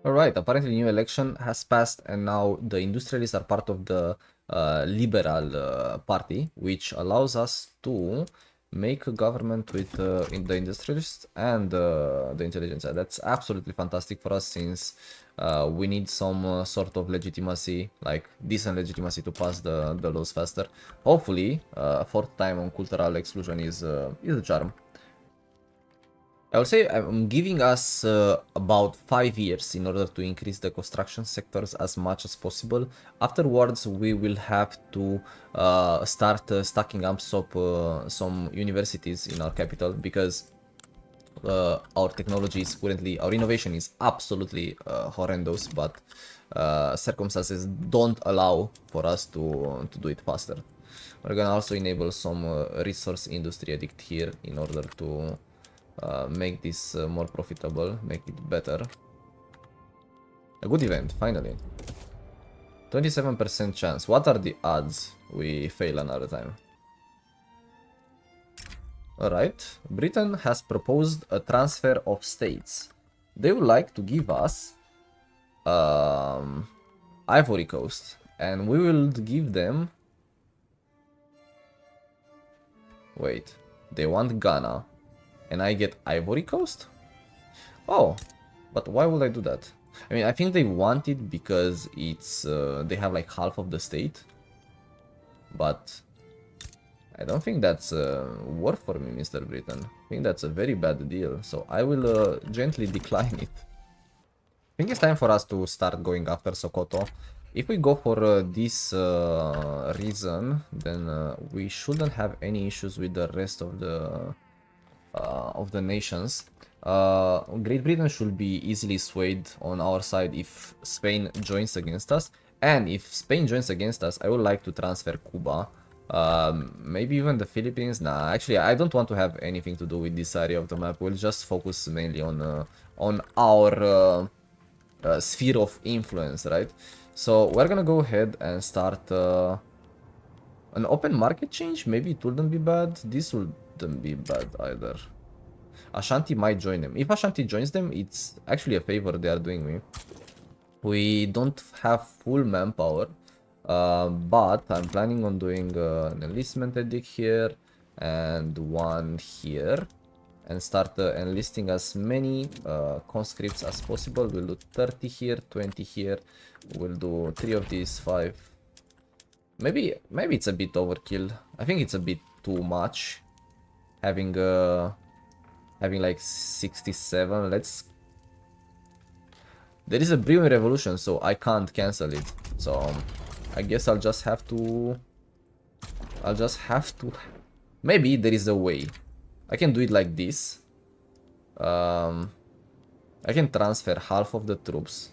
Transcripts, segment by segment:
Alright, apparently new election has passed and now the industrialists are part of the liberal party, which allows us to make a government with in the industrialists and the intelligence. That's absolutely fantastic for us since we need some sort of legitimacy, like decent legitimacy to pass the laws faster. Hopefully, fourth time on cultural exclusion is a charm. I would say I'm giving us about 5 years in order to increase the construction sectors as much as possible. Afterwards, we will have to start stacking up some universities in our capital because our technology is currently, our innovation is absolutely horrendous, but circumstances don't allow for us to do it faster. We're gonna also enable some resource industry edict here in order to make this more profitable, make it better. A good event, finally. 27% chance. What are the odds we fail another time? Alright, Britain has proposed a transfer of states. They would like to give us Ivory Coast, and we will give them... Wait, they want Ghana, and I get Ivory Coast? Oh, but why would I do that? I mean, I think they want it because it's they have like half of the state, but I don't think that's worth for me, Mr. Britain. I think that's a very bad deal, so I will gently decline it. I think it's time for us to start going after Sokoto. If we go for this reason, then we shouldn't have any issues with the rest of the nations. Great Britain should be easily swayed on our side if Spain joins against us. And if Spain joins against us, I would like to transfer Cuba. Maybe even the Philippines. Nah, actually, I don't want to have anything to do with this area of the map. We'll just focus mainly on our sphere of influence, right? So we're gonna go ahead and start an open market change. Maybe it wouldn't be bad. This wouldn't be bad either. Ashanti might join them. If Ashanti joins them, it's actually a favor they are doing me. We don't have full manpower, but I'm planning on doing an enlistment edict here and one here, and start enlisting as many conscripts as possible. We'll do 30 here, 20 here. We'll do 3 of these, 5. Maybe it's a bit overkill. I think it's a bit too much having like 67. There is a brewing revolution, so I can't cancel it. So I guess I'll just have to maybe there is a way. I can do it like this. I can transfer half of the troops.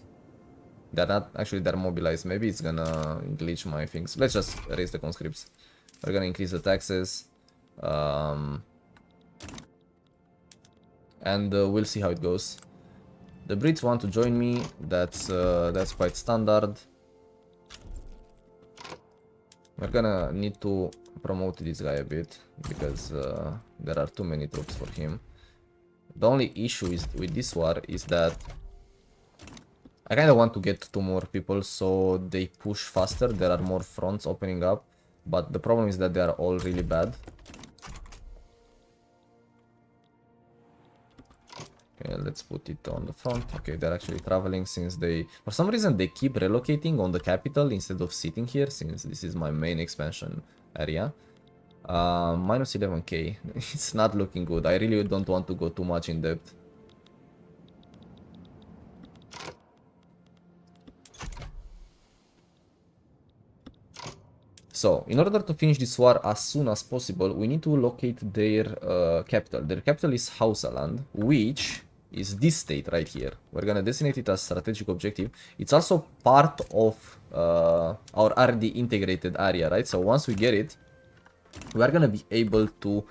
They're not actually, they're mobilized. Maybe it's gonna glitch my things. Let's just raise the conscripts. We're gonna increase the taxes. And we'll see how it goes. The Brits want to join me. That's quite standard. We're gonna need to promote this guy a bit because there are too many troops for him. The only issue is with this war is that I kind of want to get 2 more people so they push faster. There are more fronts opening up, but the problem is that they are all really bad. Okay, let's put it on the front. Okay, they're actually traveling since they... For some reason, they keep relocating on the capital instead of sitting here, since this is my main expansion area. Minus 11k. It's not looking good. I really don't want to go too much in depth. So, in order to finish this war as soon as possible, we need to locate their capital. Their capital is Hausaland, which is this state right here. We're gonna designate it as strategic objective. It's also part of our RD integrated area, right? So once we get it, we are gonna be able to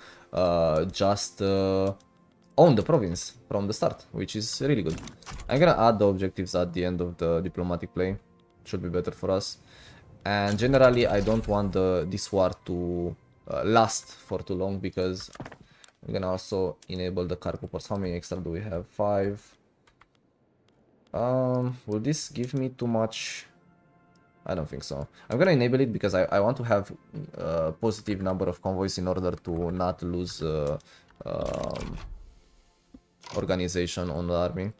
just own the province from the start, which is really good. I'm gonna add the objectives at the end of the diplomatic play. Should be better for us. And generally, I don't want this war to last for too long because I'm gonna also enable the cargo ports. How many extra do we have? 5. Will this give me too much? I don't think so. I'm gonna enable it because I want to have a positive number of convoys in order to not lose organization on the army.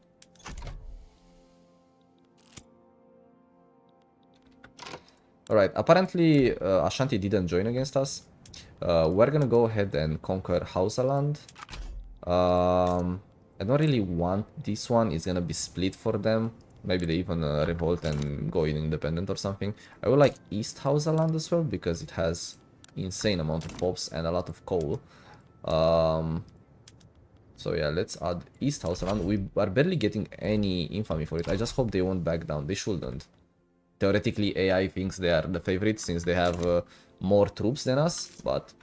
Alright, apparently Ashanti didn't join against us. We're gonna go ahead and conquer Hausaland. I don't really want this one. It's gonna be split for them. Maybe they even revolt and go in independent or something. I would like East Hausaland as well because it has insane amount of pops and a lot of coal. So yeah, let's add East Hausaland. We are barely getting any infamy for it. I just hope they won't back down. They shouldn't. Theoretically, AI thinks they are the favorites since they have more troops than us, but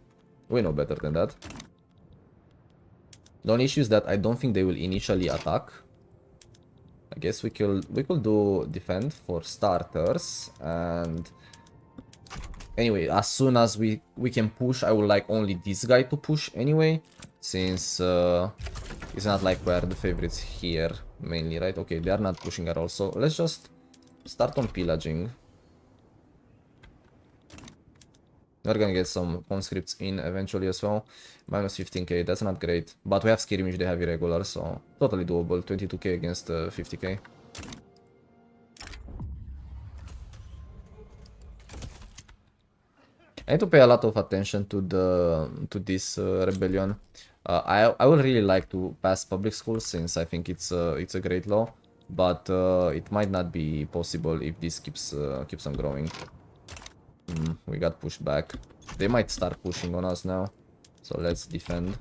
we know better than that. The only issue is that I don't think they will initially attack. I guess we could do defend for starters, and anyway, as soon as we can push, I would like only this guy to push anyway, since it's not like we're the favorites here mainly, right? Okay, they are not pushing at all, so let's just start on pillaging. We're gonna get some conscripts in eventually as well. Minus 15k, that's not great. But we have skirmish, they have irregular, so totally doable. 22k against 50k. I need to pay a lot of attention to this rebellion. I would really like to pass public schools since I think it's a great law, but it might not be possible if this keeps on growing. We got pushed back. They might start pushing on us now, so let's defend.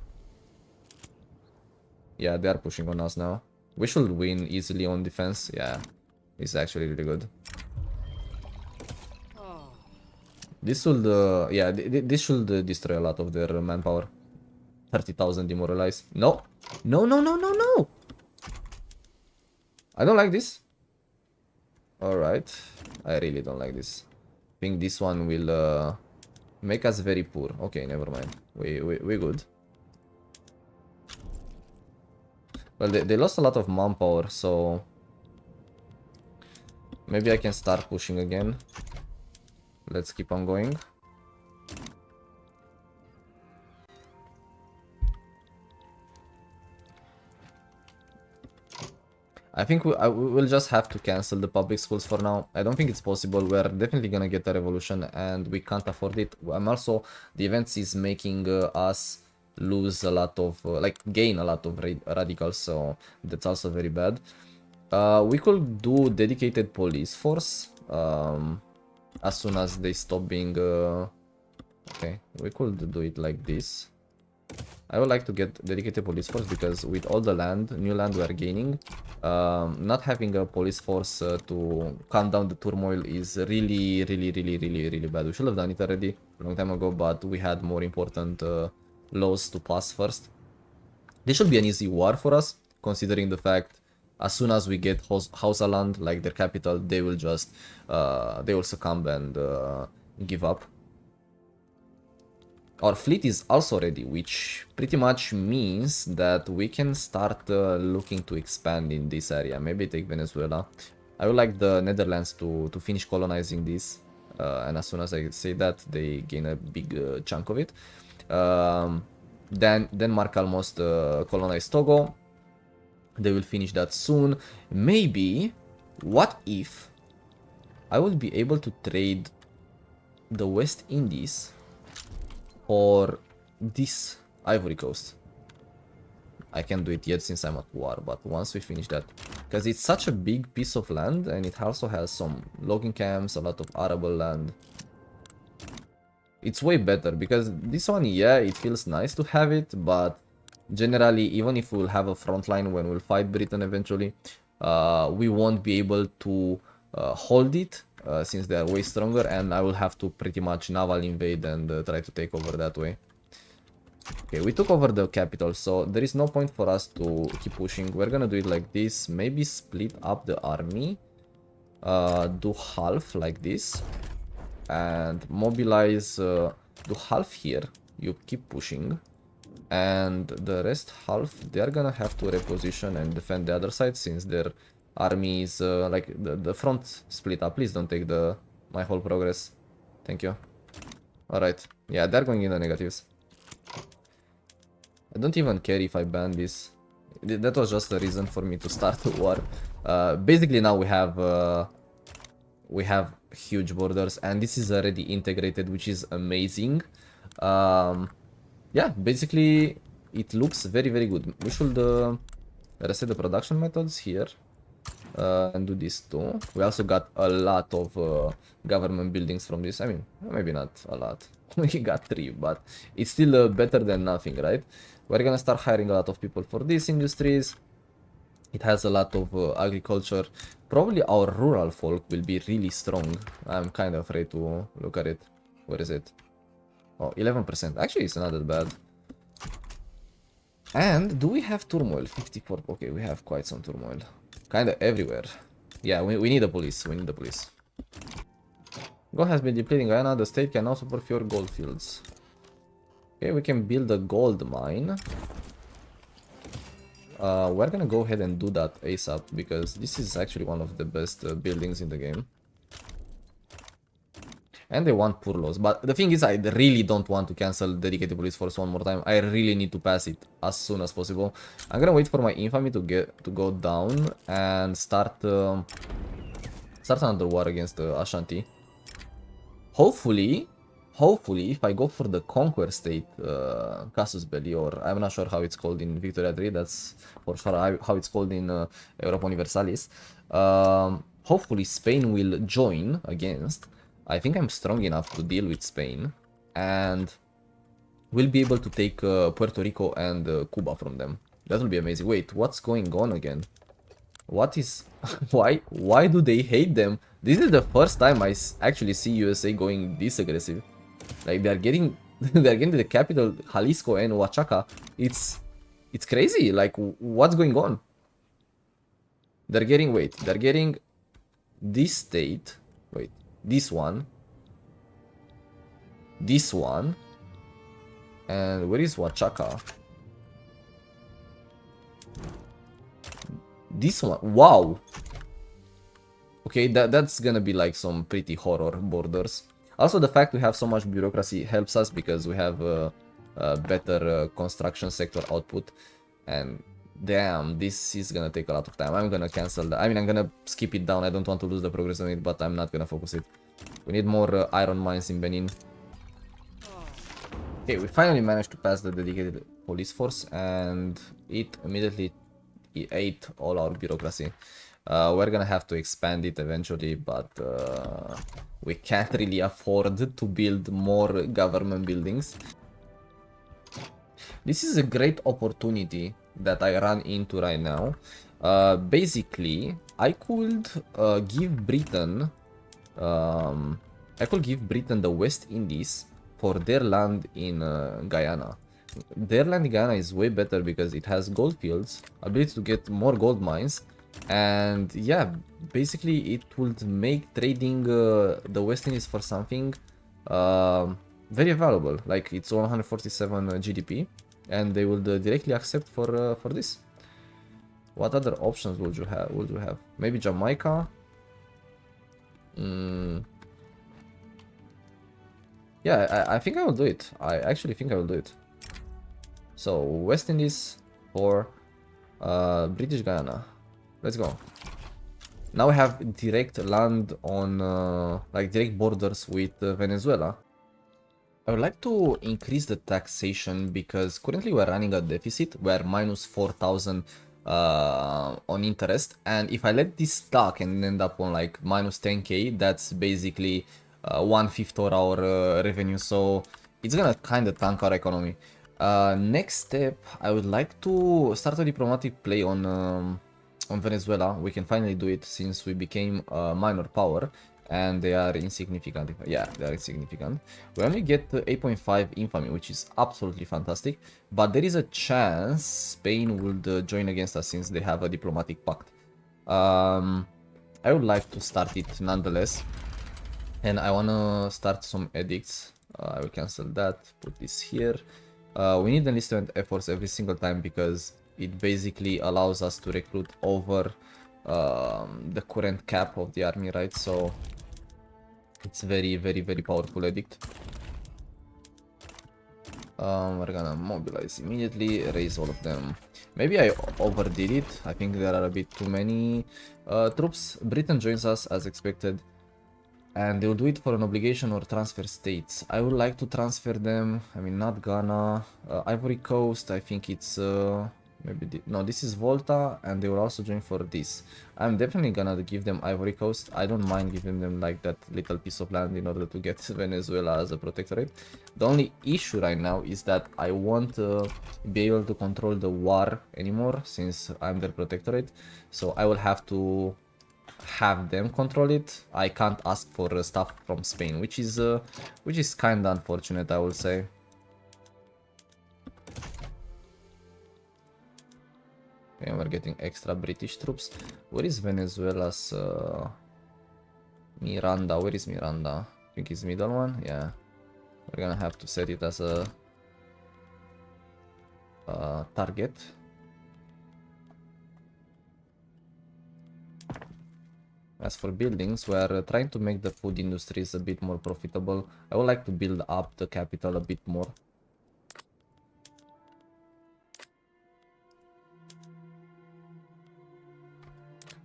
Yeah, they are pushing on us now. We should win easily on defense. Yeah, it's actually really good. This should, yeah, this should destroy a lot of their manpower. 30,000 demoralized. No, no, no, no, no, no. I don't like this. All right, I really don't like this. I think this one will make us very poor. Okay, never mind. We good. Well, they lost a lot of manpower, so maybe I can start pushing again. Let's keep on going. I think we'll just have to cancel the public schools for now. I don't think it's possible. We're definitely gonna get a revolution and we can't afford it. I'm also, the events is making us lose a lot of, like gain a lot of radicals, so that's also very bad. We could do dedicated police force as soon as they stop being, okay, we could do it like this. I would like to get dedicated police force because with all the new land we are gaining, not having a police force to calm down the turmoil is really bad. We should have done it already a long time ago, but we had more important laws to pass first. This should be an easy war for us, considering the fact as soon as we get Hausaland, like their capital, they will just they will succumb and give up. Our fleet is also ready, which pretty much means that we can start looking to expand in this area. Maybe take Venezuela. I would like the Netherlands to finish colonizing this, and as soon as I say that, they gain a big chunk of it. Then Denmark almost colonized Togo. They will finish that soon. Maybe, what if I will be able to trade the West Indies or this Ivory Coast? I can't do it yet since I'm at war, but once we finish that, because it's such a big piece of land and it also has some logging camps, a lot of arable land. It's way better because this one, yeah, it feels nice to have it, but generally, even if we'll have a front line when we'll fight Britain eventually, we won't be able to hold it since they are way stronger, and I will have to pretty much naval invade and try to take over that way. Okay, we took over the capital, so there is no point for us to keep pushing. We're gonna do it like this, maybe split up the army, do half like this, and mobilize, do half here, you keep pushing, and the rest half, they're gonna have to reposition and defend the other side since their armies, like the front split up. Please don't take my whole progress. Thank you. Alright. Yeah, they're going in the negatives. I don't even care if I ban this. That was just a reason for me to start the war. Basically now we have huge borders and this is already integrated, which is amazing. Yeah, basically it looks very, very good. We should reset the production methods here and do this too. We also got a lot of government buildings from this. I mean, maybe not a lot. We got 3, but it's still better than nothing, right? We're gonna start hiring a lot of people for these industries. It has a lot of agriculture. Probably our rural folk will be really strong. I'm kind of afraid to look at it. Where is it? Oh, 11%. Actually, it's not that bad. And do we have turmoil? 54. Okay, we have quite some turmoil. Kind of everywhere. Yeah, we need a police. We need a police. Gold has been depleting Guyana. The state can now support fewer gold fields. Okay, we can build a gold mine. We're gonna go ahead and do that ASAP because this is actually one of the best buildings in the game. And they want poor laws, but the thing is I really don't want to cancel dedicated police force one more time. I really need to pass it as soon as possible. I'm gonna wait for my infamy to go down and start another war against Ashanti. Hopefully if I go for the Conquer State Casus Belli, or I'm not sure how it's called in Victoria 3, that's for sure how it's called in Europa Universalis. Hopefully Spain will join against. I think I'm strong enough to deal with Spain, and we'll be able to take Puerto Rico and Cuba from them. That will be amazing. Wait, what's going on again? What is... why do they hate them? This is the first time I actually see USA going this aggressive. Like, they're getting to the capital, Jalisco and Oaxaca. It's crazy. Like, what's going on? They're getting this state. Wait, this one. This one. And where is Oaxaca? This one. Wow. Okay, that's gonna be like some pretty horror borders. Also, the fact we have so much bureaucracy helps us because we have a better construction sector output. And damn, this is gonna take a lot of time. I'm gonna cancel that. I mean, I'm gonna skip it down. I don't want to lose the progress on it, but I'm not gonna focus it. We need more iron mines in Benin. Okay, we finally managed to pass the dedicated police force, and it immediately ate all our bureaucracy. We're gonna have to expand it eventually, but we can't really afford to build more government buildings. This is a great opportunity that I run into right now. Basically, I could give Britain the West Indies for their land in Guyana. Their land in Guyana is way better because it has gold fields, ability to get more gold mines, and yeah, basically it would make trading the West Indies for something very valuable. Like, it's 147 GDP, and they would directly accept for this. What other options would you have? Maybe Jamaica. Yeah, I think I will do it. I actually think I will do it. So, West Indies for British Guyana. Let's go. Now we have direct land on, like, direct borders with Venezuela. I would like to increase the taxation because currently we're running a deficit. We're minus 4,000 on interest. And if I let this stack and end up on like minus 10k, that's basically 1/5 of our revenue. So it's gonna kind of tank our economy. Next step, I would like to start a diplomatic play on Venezuela. We can finally do it since we became a minor power and they are insignificant. Yeah, they are insignificant. We only get 8.5 infamy, which is absolutely fantastic, but there is a chance Spain would join against us since they have a diplomatic pact. I would like to start it nonetheless, and I want to start some edicts. I will cancel that, put this here. We need enlistment efforts every single time because it basically allows us to recruit over the current cap of the army, right? So it's very powerful edict. We're gonna mobilize immediately, raise all of them. Maybe I overdid it. I think there are a bit too many troops. Britain joins us as expected. And they will do it for an obligation or transfer states. I would like to transfer them. I mean, not Ghana. Ivory Coast, I think it's... maybe... no, this is Volta, and they will also join for this. I'm definitely gonna give them Ivory Coast. I don't mind giving them like that little piece of land in order to get Venezuela as a protectorate. The only issue right now is that I won't be able to control the war anymore since I'm their protectorate. So I will have to have them control it. I can't ask for stuff from Spain, which is kind of unfortunate, I will say. Okay, we're getting extra British troops. Where is Venezuela's Miranda? Where is Miranda? I think it's middle one. Yeah, we're gonna have to set it as a target. As for buildings, we are trying to make the food industries a bit more profitable. I would like to build up the capital a bit more.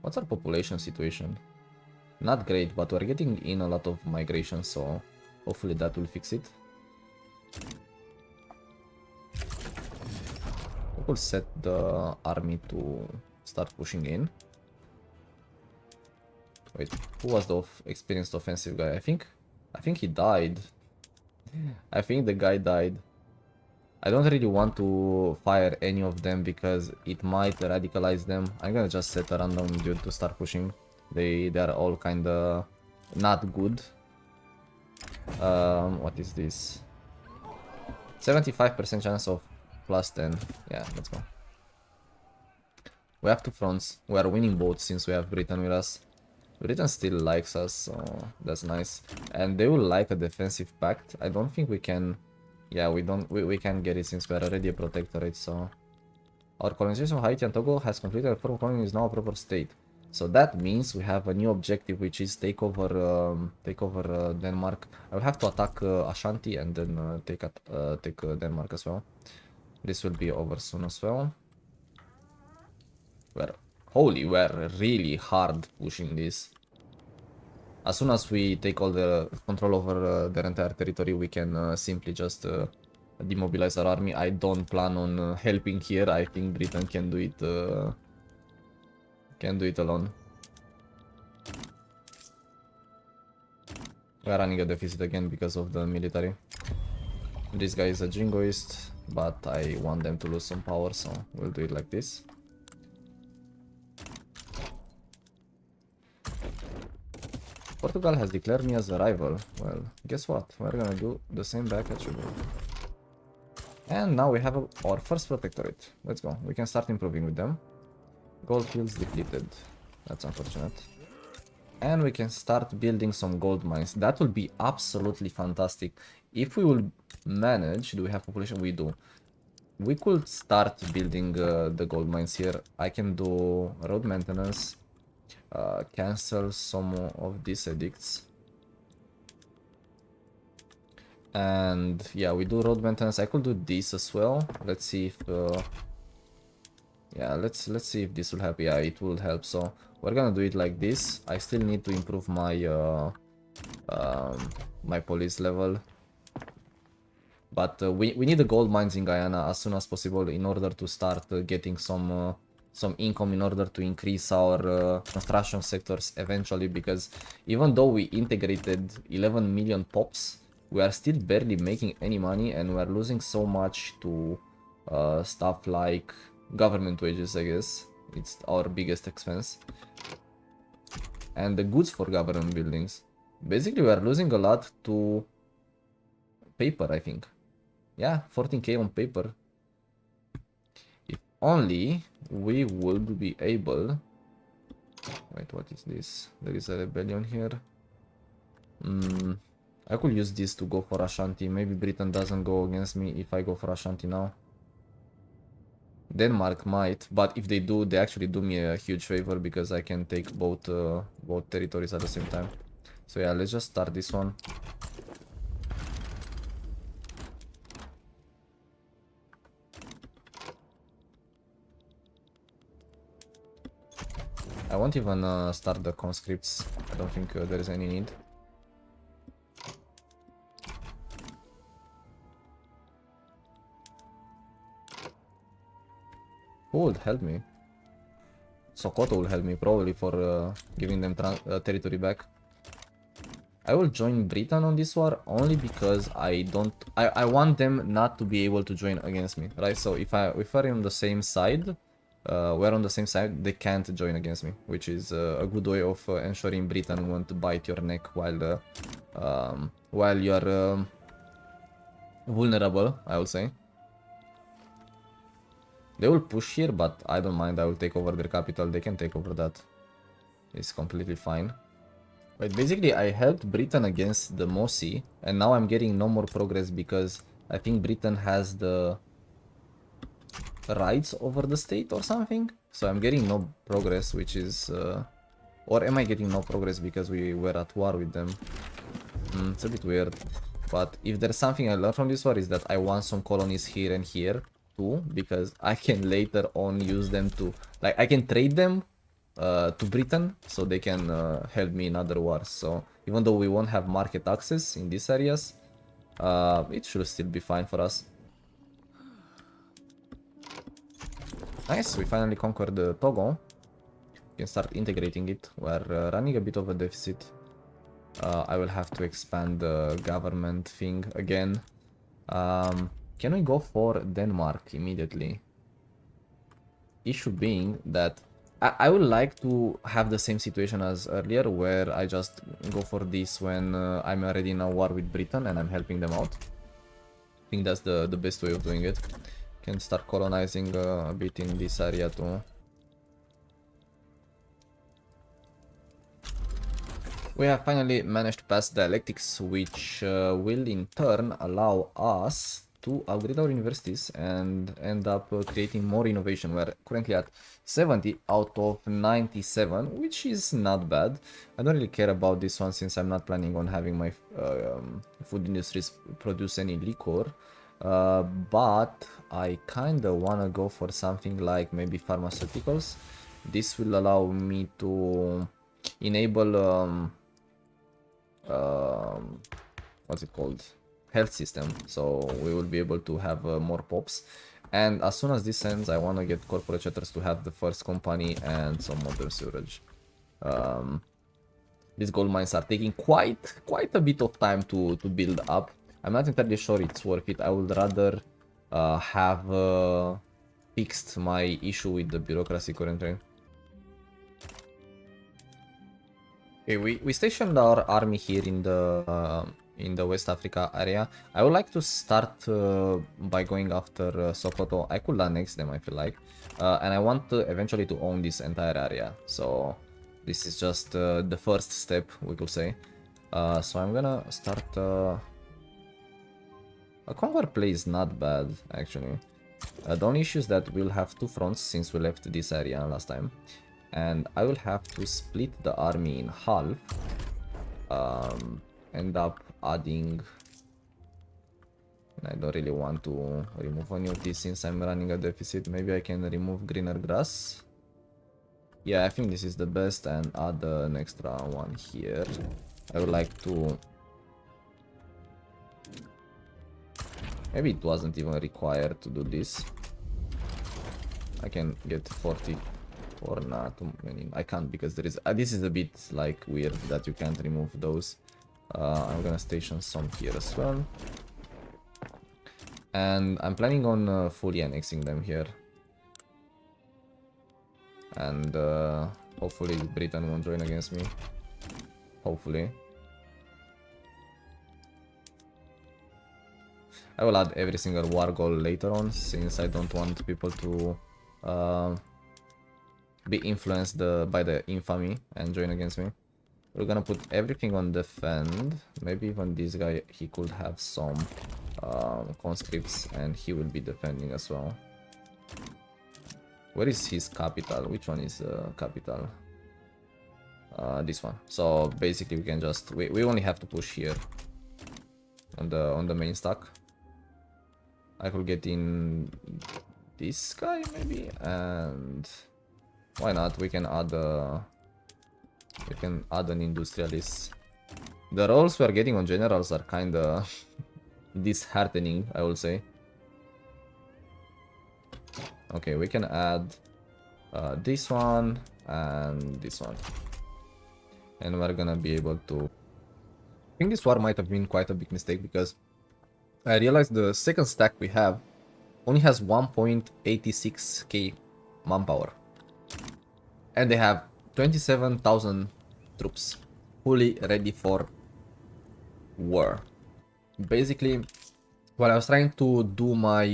What's our population situation? Not great, but we're getting in a lot of migration, so hopefully that will fix it. We will set the army to start pushing in. Wait, who was the experienced offensive guy? I think he died. I think the guy died. I don't really want to fire any of them because it might radicalize them. I'm gonna just set a random dude to start pushing. They are all kinda not good. What is this? 75% chance of +10. Yeah, let's go. We have 2 fronts. We are winning both since we have Britain with us. Britain still likes us, so that's nice. And they will like a defensive pact. I don't think we can... yeah, we can get it since we are already a protectorate, so... Our colonization of Haiti and Togo has completed. A former colony is now a proper state. So that means we have a new objective, which is take over Denmark. I will have to attack Ashanti and then take Denmark as well. This will be over soon as well. We're really hard pushing this. As soon as we take all the control over their entire territory, we can simply just demobilize our army. I don't plan on helping here. I think Britain can do it alone. We are running a deficit again because of the military. This guy is a jingoist, but I want them to lose some power, so we'll do it like this. Portugal has declared me as a rival. Well, guess what? We're gonna do the same back at you. And now we have our first protectorate. Let's go. We can start improving with them. Gold fields depleted. That's unfortunate. And we can start building some gold mines. That will be absolutely fantastic. If we will manage... do we have population? We do. We could start building the gold mines here. I can do road maintenance. Cancel some of these edicts. And yeah, we do road maintenance. I could do this as well. Let's see if yeah, let's see if this will help. Yeah, it will help. So we're gonna do it like this. I still need to improve my my police level, but we need the gold mines in Guyana as soon as possible in order to start getting some income in order to increase our construction sectors eventually, because even though we integrated 11 million pops, we are still barely making any money and we are losing so much to stuff like government wages, I guess. It's our biggest expense. And the goods for government buildings. Basically, we are losing a lot to paper, I think. Yeah, 14k on paper. If only we would be able... wait, what is this? There is a rebellion here. I could use this to go for Ashanti. Maybe Britain doesn't go against me if I go for Ashanti now. Denmark might, but if they do, they actually do me a huge favor because I can take both territories at the same time. So yeah, let's just start this one. I won't even start the conscripts. I don't think there is any need. Who would help me? Sokoto will help me probably for giving them territory back. I will join Britain on this war only because I want them not to be able to join against me, right? So if we're on the same side, we're on the same side, they can't join against me, which is a good way of ensuring Britain won't bite your neck while you're vulnerable, I would say. They will push here, but I don't mind. I will take over their capital. They can take over that. It's completely fine. But basically, I helped Britain against the Mosi, and now I'm getting no more progress because I think Britain has the rights over the state or something. So I'm getting no progress, which is... or am I getting no progress because we were at war with them? It's a bit weird. But if there's something I learned from this war is that I want some colonies here and here too, because I can later on use them to... Like, I can trade them to Britain, so they can help me in other wars. So even though we won't have market access in these areas, it should still be fine for us. Nice, we finally conquered Togo. We can start integrating it. We're running a bit of a deficit. I will have to expand the government thing again. Can we go for Denmark immediately? Issue being that I would like to have the same situation as earlier, where I just go for this when I'm already in a war with Britain and I'm helping them out. I think that's the best way of doing it. Can start colonizing a bit in this area too. We have finally managed to pass dialectics, which will in turn allow us to upgrade our universities and end up creating more innovation. We're currently at 70 out of 97, which is not bad. I don't really care about this one since I'm not planning on having my food industries produce any liquor. But I kinda wanna go for something like maybe pharmaceuticals. This will allow me to enable what's it called, health system, so we will be able to have more pops. And as soon as this ends, I want to get corporate chatters to have the first company and some modern sewerage. These gold mines are taking quite a bit of time to build up. I'm not entirely sure it's worth it. I would rather have fixed my issue with the bureaucracy currently. Okay, we stationed our army here in the West Africa area. I would like to start by going after Sokoto. I could annex them, I feel like. And I want to eventually to own this entire area. So this is just the first step, we could say. So I'm gonna start... A conquer play is not bad, actually. The only issue is that we'll have two fronts since we left this area last time. And I will have to split the army in half. End up adding... I don't really want to remove any of these since I'm running a deficit. Maybe I can remove greener grass. Yeah, I think this is the best, and add an extra one here. I would like to... Maybe it wasn't even required to do this. I can get 40 or not. I can't because there is... this is a bit like weird that you can't remove those. I'm gonna station some here as well. And I'm planning on fully annexing them here. And hopefully Britain won't join against me. Hopefully. I will add every single war goal later on, since I don't want people to be influenced by the infamy and join against me. We're gonna put everything on defend. Maybe even this guy, he could have some conscripts and he will be defending as well. Where is his capital? Which one is capital? This one. So basically we can just we only have to push here on the main stack. I could get in this guy maybe, and why not? We can add an industrialist. The roles we are getting on generals are kinda disheartening, I will say. Okay, we can add this one and this one. And we're gonna be able to... I think this war might have been quite a big mistake because I realized the second stack we have only has 1.86k manpower. And they have 27,000 troops fully ready for war. Basically, while I was trying to do my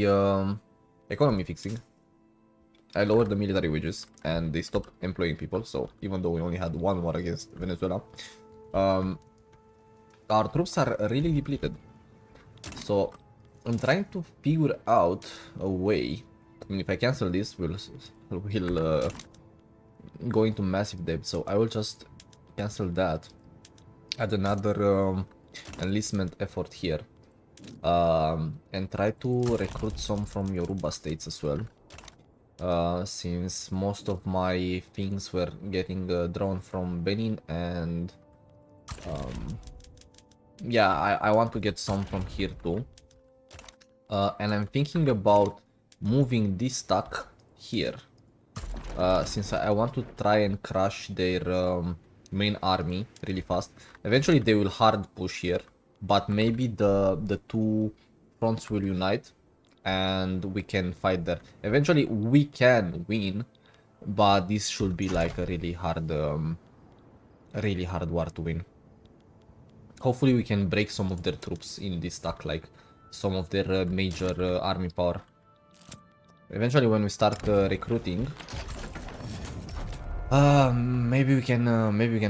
economy fixing, I lowered the military wages and they stopped employing people. So even though we only had one war against Venezuela, our troops are really depleted. So I'm trying to figure out a way. I mean, if I cancel this, we'll go into massive debt. So I will just cancel that. Add another enlistment effort here. And try to recruit some from Yoruba states as well. Since most of my things were getting drawn from Benin, and yeah, I want to get some from here too. And I'm thinking about moving this stack here, since I want to try and crush their main army really fast. Eventually they will hard push here, but maybe the two fronts will unite and we can fight there. Eventually we can win, but this should be like a really hard war to win. Hopefully we can break some of their troops in this stack, like some of their major army power. Eventually when we start recruiting, maybe we can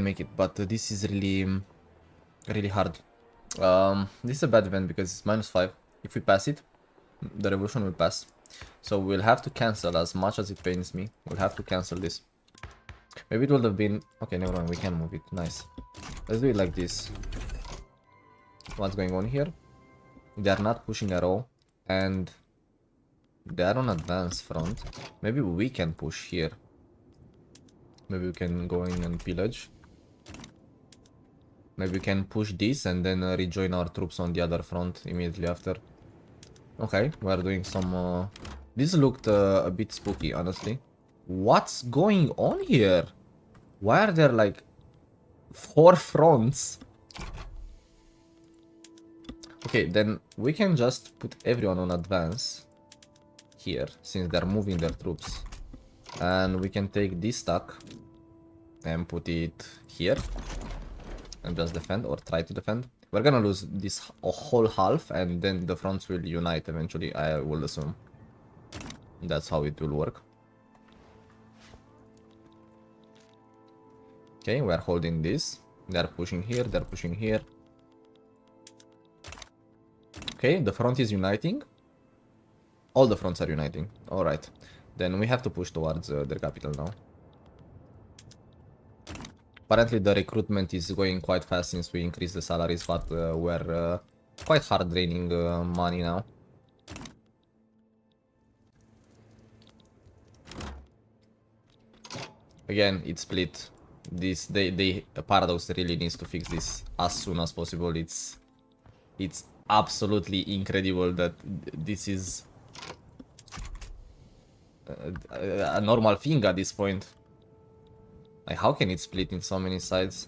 make it, but this is really hard. This is a bad event because it's -5. If we pass it, the revolution will pass. So we'll have to cancel, as much as it pains me. We'll have to cancel this. Maybe it would have been... Okay, never mind, we can move it. Nice. Let's do it like this. What's going on here? They are not pushing at all, and they are on advance front. Maybe we can push here. Maybe we can go in and pillage. Maybe we can push this and then rejoin our troops on the other front immediately after. Okay, we are doing some... This looked a bit spooky, honestly. What's going on here? Why are there like 4 fronts? Okay, then we can just put everyone on advance here, since they're moving their troops. And we can take this stack and put it here and just defend, or try to defend. We're gonna lose this whole half and then the fronts will unite eventually, I will assume. That's how it will work. Okay, we are holding this. They're pushing here, they're pushing here. Okay, the front is uniting. All the fronts are uniting. Alright. Then we have to push towards their capital now. Apparently the recruitment is going quite fast since we increased the salaries, but we're quite hard draining money now. Again, it's split. This Paradox really needs to fix this as soon as possible. It's absolutely incredible that this is a normal thing at this point. Like, how can it split in so many sides?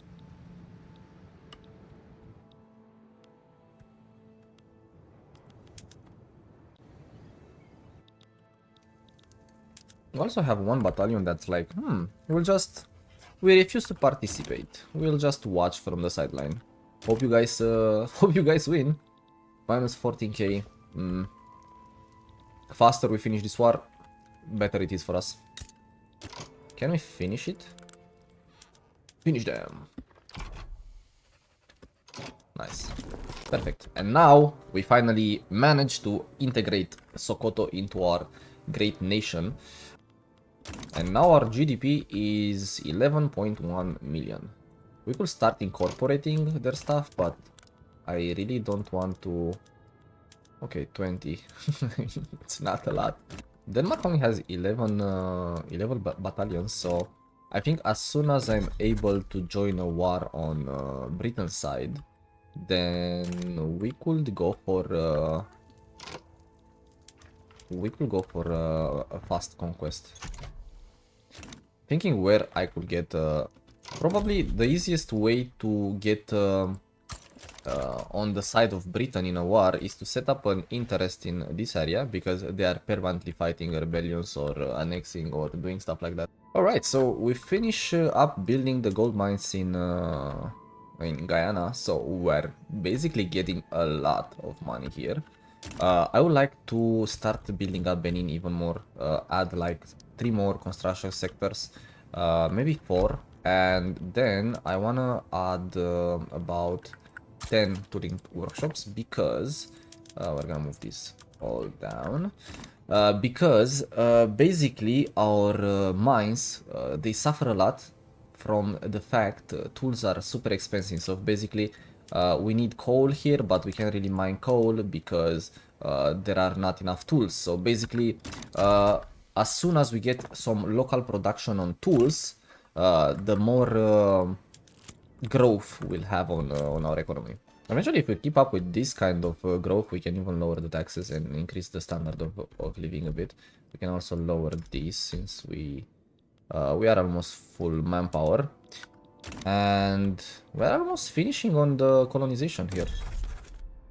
We also have one battalion that's like, we refuse to participate. We'll just watch from the sideline. Hope you guys win. Minus 14k. Faster we finish this war, better it is for us. Can we finish it? Finish them. Nice. Perfect. And now we finally managed to integrate Sokoto into our great nation. And now our GDP is 11.1 million. We could start incorporating their stuff, but I really don't want to... Okay, 20. It's not a lot. Denmark only has 11 battalions, so I think as soon as I'm able to join a war on Britain's side, then we could go for a fast conquest. Thinking where I could get probably the easiest way to get on the side of Britain in a war is to set up an interest in this area, because they are permanently fighting rebellions or annexing or doing stuff like that. Alright, so we finish up building the gold mines in Guyana, so we're basically getting a lot of money here. I would like to start building up Benin even more, add like 3 more construction sectors, maybe 4, and then I wanna add about 10 tooling workshops, because we're gonna move this all down, because basically our mines, they suffer a lot from the fact tools are super expensive. So basically we need coal here, but we can't really mine coal because there are not enough tools. So basically as soon as we get some local production on tools, the more growth we'll have on our economy. Eventually, if we keep up with this kind of growth, we can even lower the taxes and increase the standard of living a bit. We can also lower this, since we are almost full manpower. And we're almost finishing on the colonization here.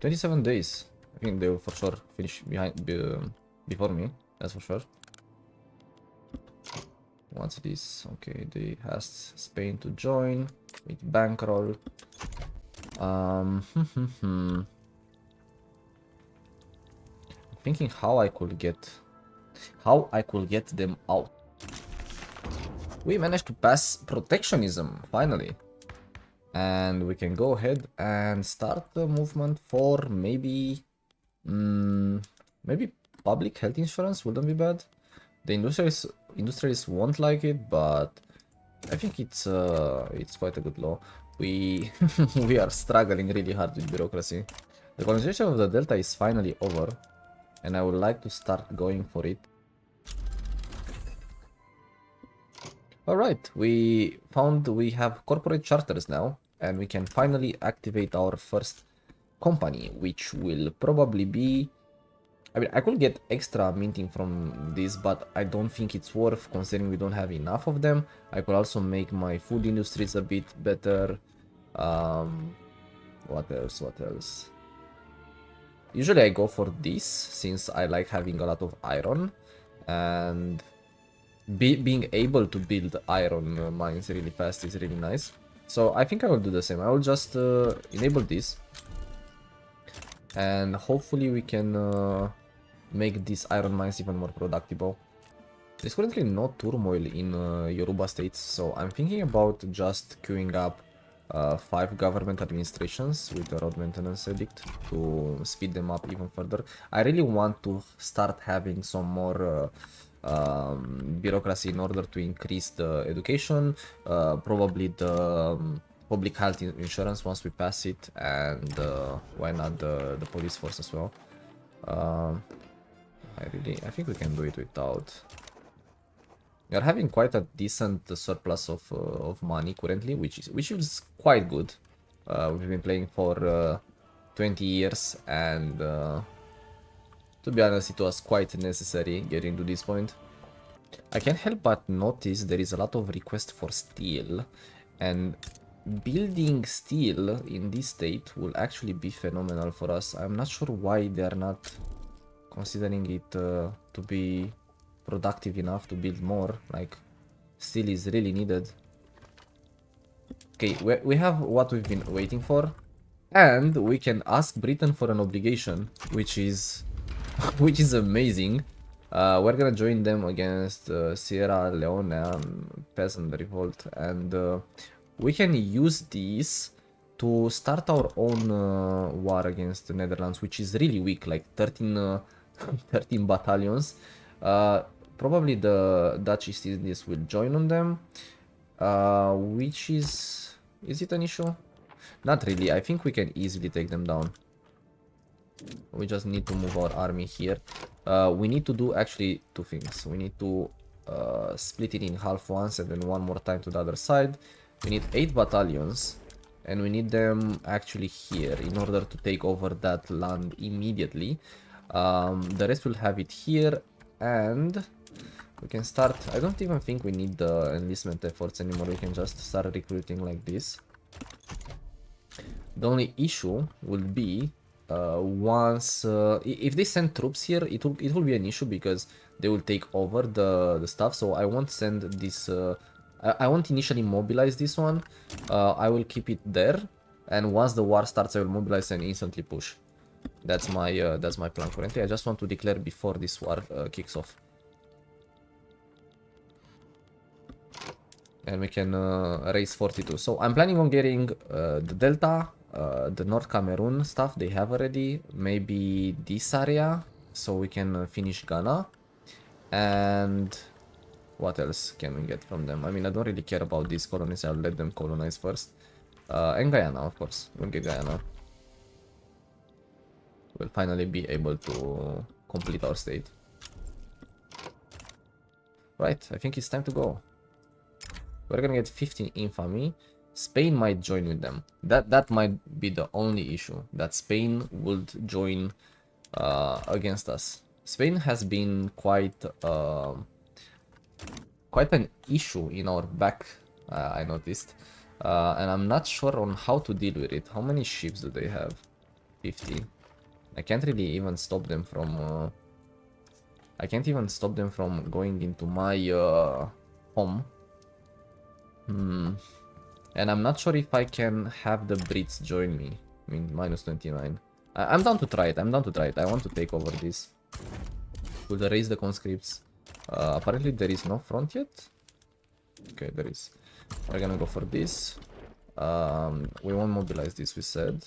27 days. I think they will for sure finish before me, that's for sure. Once it is, okay, they asked Spain to join with bankroll. Thinking how I could get them out. We managed to pass protectionism finally, and we can go ahead and start the movement for maybe maybe public health insurance wouldn't be bad. The industrialists won't like it, but I think it's quite a good law. We we are struggling really hard with bureaucracy. The colonization of the Delta is finally over, and I would like to start going for it. Alright, we found we have corporate charters now, and we can finally activate our first company, which will probably be... I mean, I could get extra minting from this, but I don't think it's worth, considering we don't have enough of them. I could also make my food industries a bit better. What else? Usually I go for this, since I like having a lot of iron, and being able to build iron mines really fast is really nice. So I think I will do the same. I will just enable this, and hopefully we can make these iron mines even more productive. There's currently no turmoil in Yoruba states, so I'm thinking about just queuing up 5 government administrations with a road maintenance edict to speed them up even further. I really want to start having some more bureaucracy in order to increase the education, probably the public health insurance once we pass it, and why not the police force as well. I think we can do it without. We are having quite a decent surplus of money currently, which is quite good. We've been playing for 20 years, and to be honest, it was quite necessary getting to this point. I can't help but notice there is a lot of requests for steel, and building steel in this state will actually be phenomenal for us. I'm not sure why they are not considering it to be productive enough to build more. Like, steel is really needed. Okay, we have what we've been waiting for, and we can ask Britain for an obligation, which is amazing. We're gonna join them against Sierra Leone peasant revolt, and we can use these to start our own war against the Netherlands, which is really weak, like 13 battalions. probably the Dutch East Indies will join on them, which is it an issue? Not really. I think we can easily take them down. We just need to move our army here. We need to do actually two things. We need to split it in half once and then one more time to the other side. We need 8 battalions and we need them actually here in order to take over that land immediately. The rest will have it here and we can start. I don't even think we need the enlistment efforts anymore. We can just start recruiting like this. The only issue will be once if they send troops here, it will be an issue because they will take over the stuff. So I won't send this. I won't initially mobilize this one. I will keep it there, and once the war starts, I will mobilize and instantly push. That's my plan currently. I just want to declare before this war kicks off, and we can raise 42. So I'm planning on getting the Delta. The North Cameroon stuff they have already, maybe this area, so we can finish Ghana. And what else can we get from them? I mean, I don't really care about these colonies. I'll let them colonize first. And Guyana, of course. We'll get Guyana. We'll finally be able to complete our state. Right, I think it's time to go. We're gonna get 15 infamy. Spain might join with them. That might be the only issue, that Spain would join against us. Spain has been quite an issue in our back, I noticed, and I'm not sure on how to deal with it. How many ships do they have? 50. I can't really even stop them from. I can't even stop them from going into my home. And I'm not sure if I can have the Brits join me. I mean, minus 29. I'm down to try it. I'm down to try it. I want to take over this. We'll raise the conscripts. Apparently there is no front yet. Okay, there is. We're gonna go for this. We won't mobilize this, we said.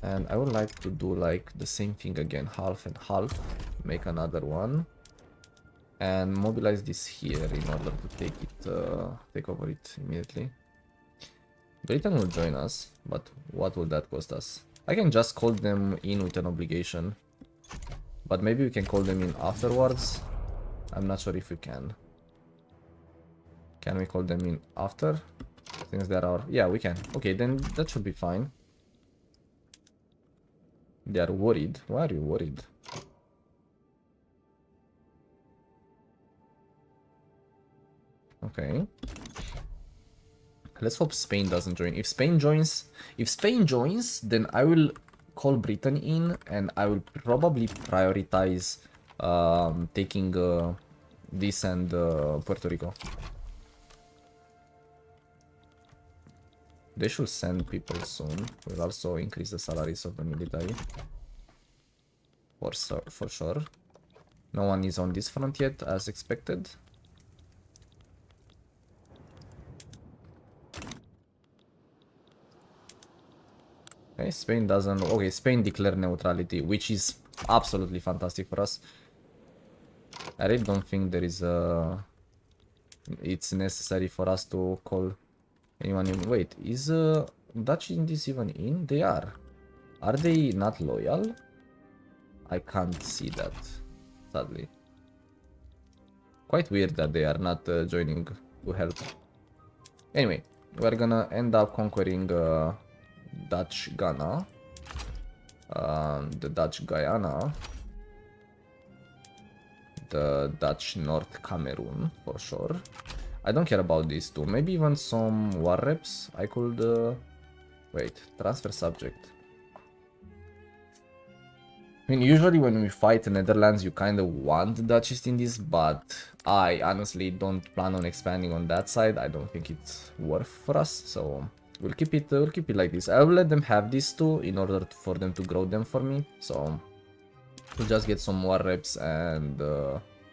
And I would like to do like the same thing again. Half and half. Make another one. And mobilize this here in order to take over it immediately. Britain will join us, but what will that cost us? I can just call them in with an obligation, but maybe we can call them in afterwards. I'm not sure if we can. Can we call them in after? Since there are... Yeah, we can. Okay, then that should be fine. They are worried. Why are you worried? Okay. Let's hope Spain doesn't join. If Spain joins, then I will call Britain in, and I will probably prioritize taking this and Puerto Rico. They should send people soon. We'll also increase the salaries of the military. For sure. No one is on this front yet, as expected. Okay, Spain doesn't... Okay, Spain declared neutrality, which is absolutely fantastic for us. I really don't think there is it's necessary for us to call anyone in. Wait, is Dutch Indies even in? They are. Are they not loyal? I can't see that, sadly. Quite weird that they are not joining to help. Anyway, we're gonna end up conquering Dutch Ghana, the Dutch Guyana, the Dutch North Cameroon for sure. I don't care about these two. Maybe even some war reps. I could wait, transfer subject. I mean, usually when we fight the Netherlands, you kind of want Dutch East Indies, but I honestly don't plan on expanding on that side. I don't think it's worth for us, so we'll keep it like this. I will let them have these two in order for them to grow them for me. So we'll just get some more reps and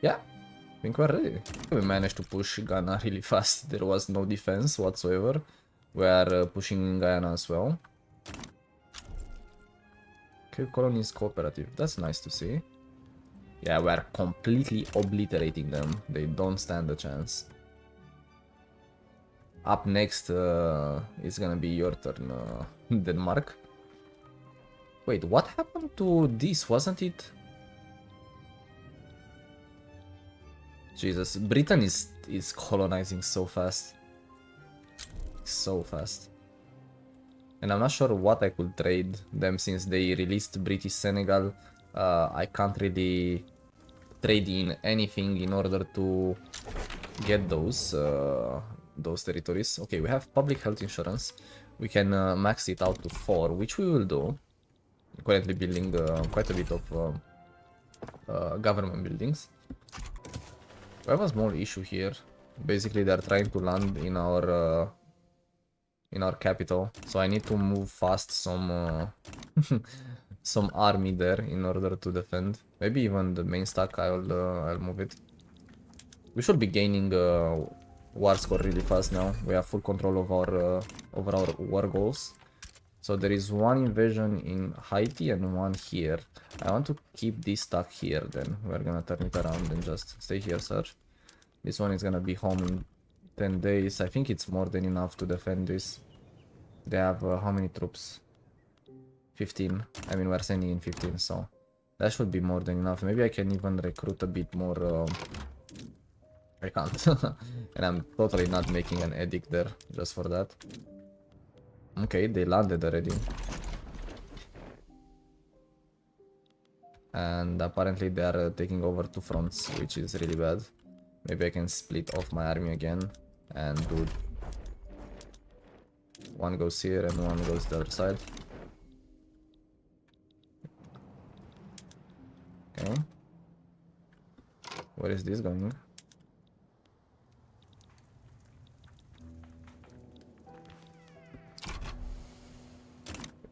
yeah, I think we're ready. We managed to push Ghana really fast. There was no defense whatsoever. We are pushing Guyana as well. Okay, colony is cooperative. That's nice to see. Yeah, we're completely obliterating them. They don't stand a chance. Up next is gonna be your turn, Denmark. Wait, what happened to this? Wasn't it? Jesus, Britain is colonizing so fast. So fast. And I'm not sure what I could trade them since they released British Senegal. I can't really trade in anything in order to get those territories. Okay, we have public health insurance. We can max it out to 4, which we will do. Currently building quite a bit of government buildings. We have a small issue here. Basically, they're trying to land in our capital, so I need to move fast some army there in order to defend. Maybe even the main stack. I'll move it. We should be gaining war score really fast now. We have full control of our over our war goals. So there is one invasion in Haiti and one here. I want to keep this stuck here. Then we're gonna turn it around and just stay here, sir. This one is gonna be home in 10 days. I think it's more than enough to defend this. They have how many troops? 15. I mean, we're sending in 15, so that should be more than enough. Maybe I can even recruit a bit more. I can't. And I'm totally not making an edict there just for that. Okay, they landed already. And apparently they are taking over 2 fronts, which is really bad. Maybe I can split off my army again and do... One goes here and one goes the other side. Okay. Where is this going?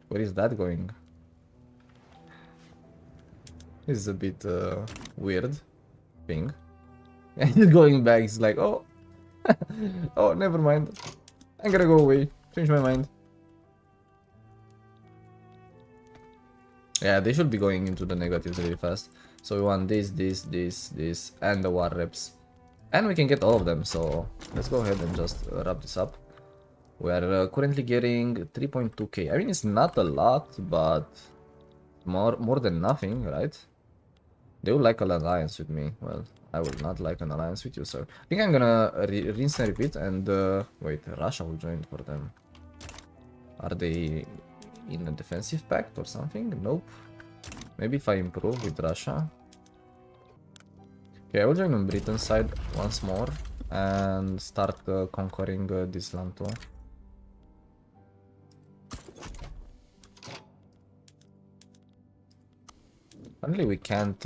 Where is that going? This is a bit weird thing. And he's going back, he's like, oh, oh, never mind. I'm gonna go away. Change my mind. Yeah, they should be going into the negatives really fast. So we want this, and the war reps. And we can get all of them, so let's go ahead and just wrap this up. We are currently getting 3.2k. I mean, it's not a lot, but more than nothing, right? They would like an alliance with me. Well, I would not like an alliance with you, sir. I think I'm gonna rinse and repeat and... wait, Russia will join for them. Are they in a defensive pact or something? Nope. Maybe if I improve with Russia. Okay, I will join on Britain's side once more and start conquering this land too. Apparently we can't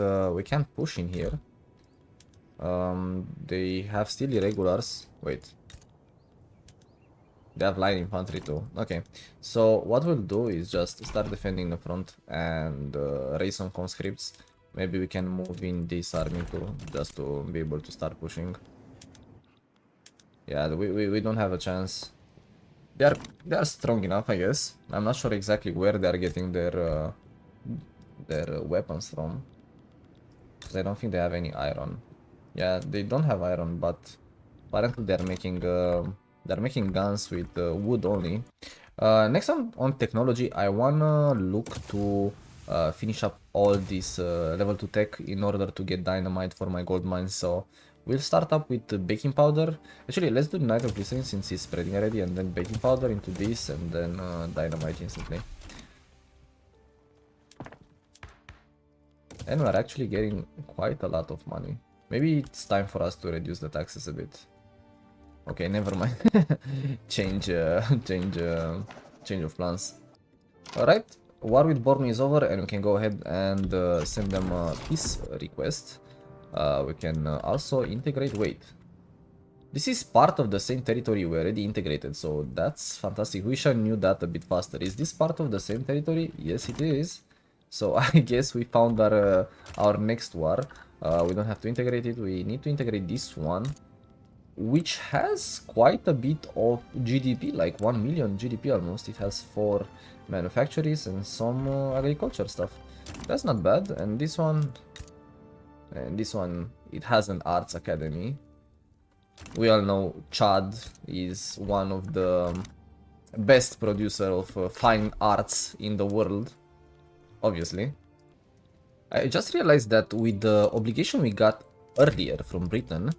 push in here. They have still irregulars. Wait. They have light infantry too. Okay, so what we'll do is just start defending the front and raise some conscripts. Maybe we can move in this army too, just to be able to start pushing. Yeah, we don't have a chance. They are strong enough, I guess. I'm not sure exactly where they are getting their weapons from, because I don't think they have any iron. Yeah, they don't have iron, but apparently they're making guns with wood only. Next on technology, I wanna look to finish up all this level 2 tech in order to get dynamite for my gold mines. So we'll start up with baking powder. Actually, let's do nitroglycerin since it's spreading already, and then baking powder into this, and then dynamite instantly. And we're actually getting quite a lot of money. Maybe it's time for us to reduce the taxes a bit. Okay, never mind. change of plans. Alright, war with Bornu is over, and we can go ahead and send them a peace request. We can also integrate... Wait. This is part of the same territory we already integrated, so that's fantastic. Wish I knew that a bit faster. Is this part of the same territory? Yes, it is. So I guess we found our next war. We don't have to integrate it. We need to integrate this one, which has quite a bit of GDP, like 1 million GDP almost. It has 4 manufactories and some agriculture stuff. That's not bad. And this one, And this one, it has an arts academy. We all know Chad is one of the best producer of fine arts in the world, obviously. I just realized that with the obligation we got earlier from Britain,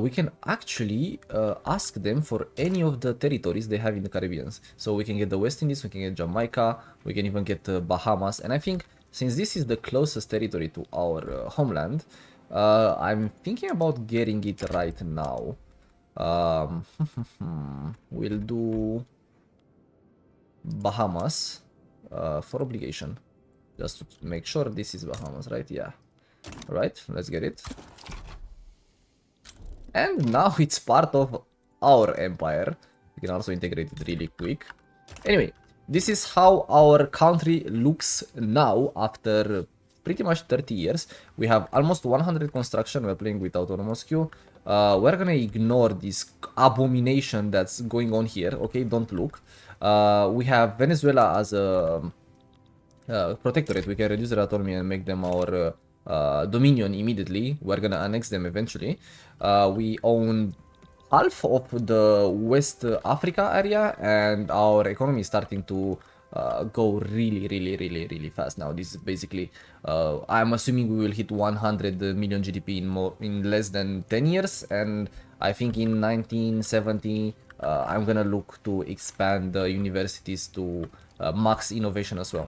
we can actually ask them for any of the territories they have in the Caribbean. So we can get the West Indies, we can get Jamaica, we can even get Bahamas. And I think since this is the closest territory to our homeland, I'm thinking about getting it right now. We'll do Bahamas for obligation. Just to make sure this is Bahamas, right? Yeah. Alright, let's get it. And now it's part of our empire. We can also integrate it really quick. Anyway, this is how our country looks now after pretty much 30 years. We have almost 100 construction. We're playing with autonomous queue. We're gonna ignore this abomination that's going on here. Okay, don't look. We have Venezuela as a protectorate. We can reduce their autonomy and make them our dominion immediately. We're gonna annex them eventually. We own half of the West Africa area, and our economy is starting to go really fast now. This is basically, I'm assuming we will hit 100 million GDP in less than 10 years, and I think in 1970 I'm gonna look to expand the universities to max innovation as well.